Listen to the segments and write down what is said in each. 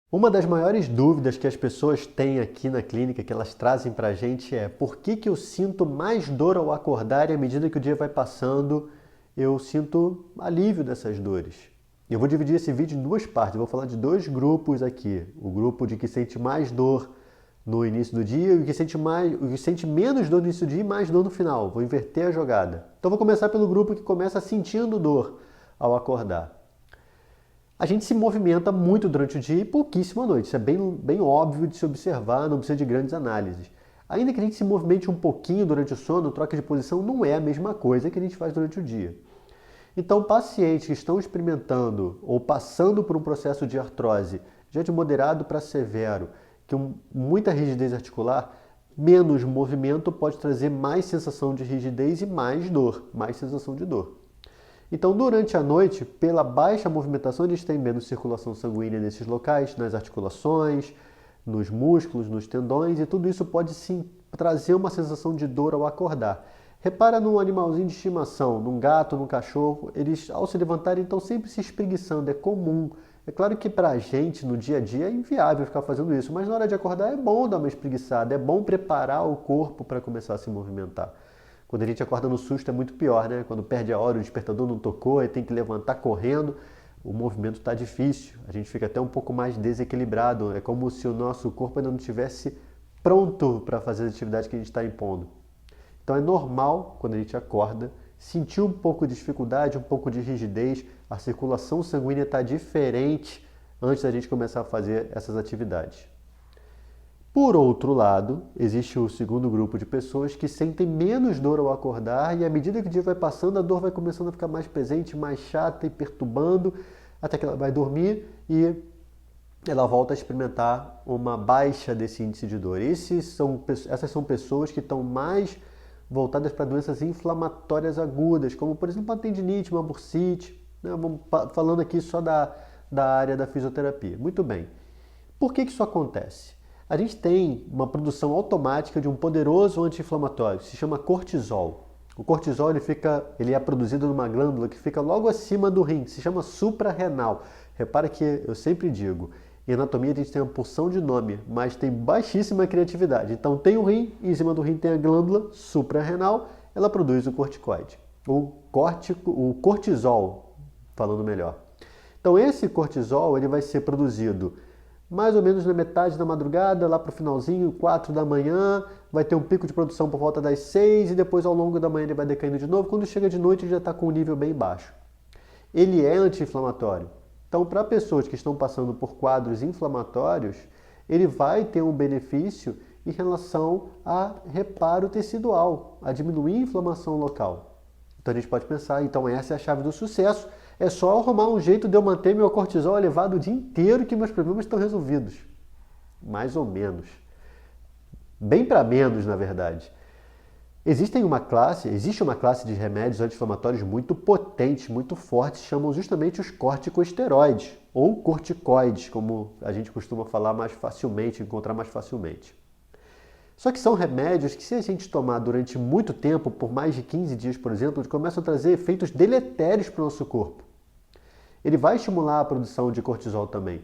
Uma das maiores dúvidas que as pessoas têm aqui na clínica, que elas trazem para a gente é por que eu sinto mais dor ao acordar e à medida que o dia vai passando eu sinto alívio dessas dores. Eu vou dividir esse vídeo em duas partes, eu vou falar de dois grupos aqui. O grupo de que sente mais dor no início do dia e o que sente menos dor no início do dia e mais dor no final. Vou inverter a jogada. Então vou começar pelo grupo que começa sentindo dor ao acordar. A gente se movimenta muito durante o dia e pouquíssimo à noite. Isso é bem óbvio de se observar, não precisa de grandes análises. Ainda que a gente se movimente um pouquinho durante o sono, troca de posição não é a mesma coisa que a gente faz durante o dia. Então, pacientes que estão experimentando ou passando por um processo de artrose, já de moderado para severo, muita rigidez articular, menos movimento pode trazer mais sensação de rigidez e mais dor, mais sensação de dor. Então, durante a noite, pela baixa movimentação, a gente tem menos circulação sanguínea nesses locais, nas articulações, nos músculos, nos tendões, e tudo isso pode sim trazer uma sensação de dor ao acordar. Repara num animalzinho de estimação, num gato, num cachorro, eles ao se levantarem estão sempre se espreguiçando, é comum. É claro que para a gente, no dia a dia, é inviável ficar fazendo isso, mas na hora de acordar é bom dar uma espreguiçada, é bom preparar o corpo para começar a se movimentar. Quando a gente acorda no susto é muito pior, né? Quando perde a hora, o despertador não tocou e tem que levantar correndo, o movimento está difícil. A gente fica até um pouco mais desequilibrado. É como se o nosso corpo ainda não estivesse pronto para fazer as atividades que a gente está impondo. Então é normal, quando a gente acorda, sentir um pouco de dificuldade, um pouco de rigidez, a circulação sanguínea está diferente antes da gente começar a fazer essas atividades. Por outro lado, existe o segundo grupo de pessoas que sentem menos dor ao acordar e à medida que o dia vai passando, a dor vai começando a ficar mais presente, mais chata e perturbando, até que ela vai dormir e ela volta a experimentar uma baixa desse índice de dor. Essas são pessoas que estão mais voltadas para doenças inflamatórias agudas, como por exemplo uma tendinite, uma bursite, né? Falando aqui só da área da fisioterapia. Muito bem. Por que isso acontece? A gente tem uma produção automática de um poderoso anti-inflamatório, que se chama cortisol. O cortisol ele é produzido numa glândula que fica logo acima do rim, que se chama suprarrenal. Repara que eu sempre digo, em anatomia a gente tem uma porção de nome, mas tem baixíssima criatividade. Então tem o rim, e em cima do rim tem a glândula suprarrenal, ela produz o corticoide. O cortisol, falando melhor. Então esse cortisol ele vai ser produzido mais ou menos na metade da madrugada, lá para o finalzinho, 4 da manhã, vai ter um pico de produção por volta das 6 e depois ao longo da manhã ele vai decaindo de novo. Quando chega de noite ele já está com um nível bem baixo. Ele é anti-inflamatório. Então, para pessoas que estão passando por quadros inflamatórios, ele vai ter um benefício em relação a reparo tecidual, a diminuir a inflamação local. Então a gente pode pensar, então essa é a chave do sucesso. É só arrumar um jeito de eu manter meu cortisol elevado o dia inteiro que meus problemas estão resolvidos. Mais ou menos. Bem para menos, na verdade. Existe uma classe de remédios anti-inflamatórios muito potentes, muito fortes, chamam justamente os corticosteroides, ou corticoides, como a gente costuma falar mais facilmente, encontrar mais facilmente. Só que são remédios que se a gente tomar durante muito tempo, por mais de 15 dias, por exemplo, eles começam a trazer efeitos deletérios para o nosso corpo. Ele vai estimular a produção de cortisol também.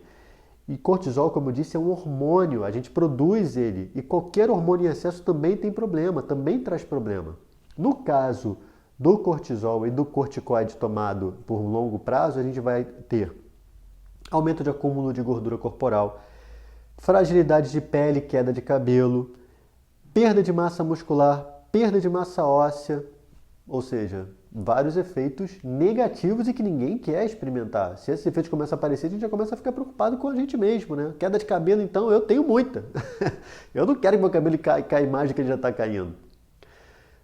E cortisol, como eu disse, é um hormônio, a gente produz ele. E qualquer hormônio em excesso também tem problema, também traz problema. No caso do cortisol e do corticoide tomado por um longo prazo, a gente vai ter aumento de acúmulo de gordura corporal, fragilidade de pele, queda de cabelo, perda de massa muscular, perda de massa óssea, ou seja, vários efeitos negativos e que ninguém quer experimentar. Se esses efeitos começam a aparecer, a gente já começa a ficar preocupado com a gente mesmo, né? Queda de cabelo, então, eu tenho muita. Eu não quero que meu cabelo caia mais do que ele já está caindo.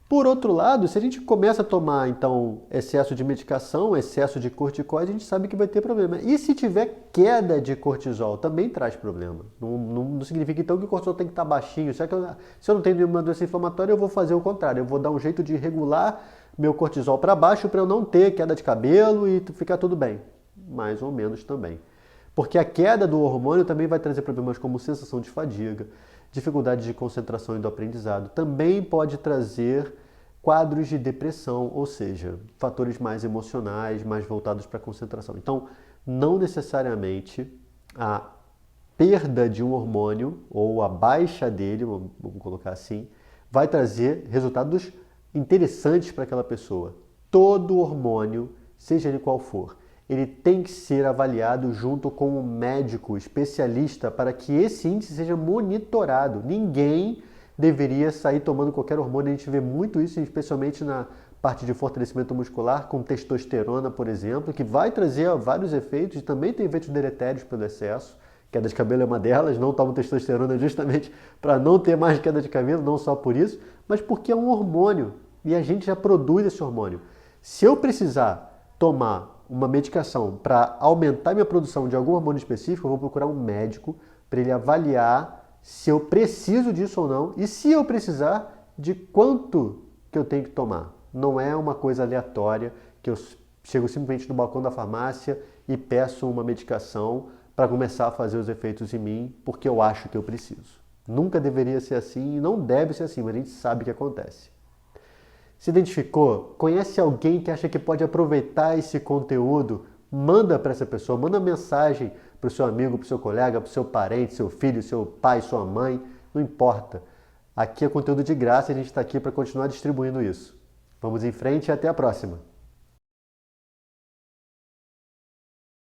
Por outro lado, se a gente começa a tomar, então, excesso de medicação, excesso de corticoide, a gente sabe que vai ter problema. E se tiver queda de cortisol, também traz problema. Não significa, então, que o cortisol tem que estar baixinho. Se eu não tenho nenhuma doença inflamatória, eu vou fazer o contrário. Eu vou dar um jeito de regular meu cortisol para baixo para eu não ter queda de cabelo e ficar tudo bem. Mais ou menos também. Porque a queda do hormônio também vai trazer problemas como sensação de fadiga, dificuldade de concentração e do aprendizado. Também pode trazer quadros de depressão, ou seja, fatores mais emocionais, mais voltados para a concentração. Então, não necessariamente a perda de um hormônio, ou a baixa dele, vamos colocar assim, vai trazer resultados interessantes para aquela pessoa. Todo hormônio, seja ele qual for, ele tem que ser avaliado junto com um médico especialista para que esse índice seja monitorado. Ninguém deveria sair tomando qualquer hormônio. A gente vê muito isso, especialmente na parte de fortalecimento muscular, com testosterona, por exemplo, que vai trazer vários efeitos e também tem efeitos deletérios pelo excesso. Queda de cabelo é uma delas, não tomo testosterona justamente para não ter mais queda de cabelo, não só por isso, mas porque é um hormônio e a gente já produz esse hormônio. Se eu precisar tomar uma medicação para aumentar minha produção de algum hormônio específico, eu vou procurar um médico para ele avaliar se eu preciso disso ou não e se eu precisar, de quanto que eu tenho que tomar. Não é uma coisa aleatória que eu chego simplesmente no balcão da farmácia e peço uma medicação para começar a fazer os efeitos em mim porque eu acho que eu preciso. Nunca deveria ser assim e não deve ser assim, mas a gente sabe que acontece. Se identificou? Conhece alguém que acha que pode aproveitar esse conteúdo? Manda para essa pessoa, manda mensagem para o seu amigo, para o seu colega, para o seu parente, seu filho, seu pai, sua mãe, não importa. Aqui é conteúdo de graça e a gente está aqui para continuar distribuindo isso. Vamos em frente e até a próxima!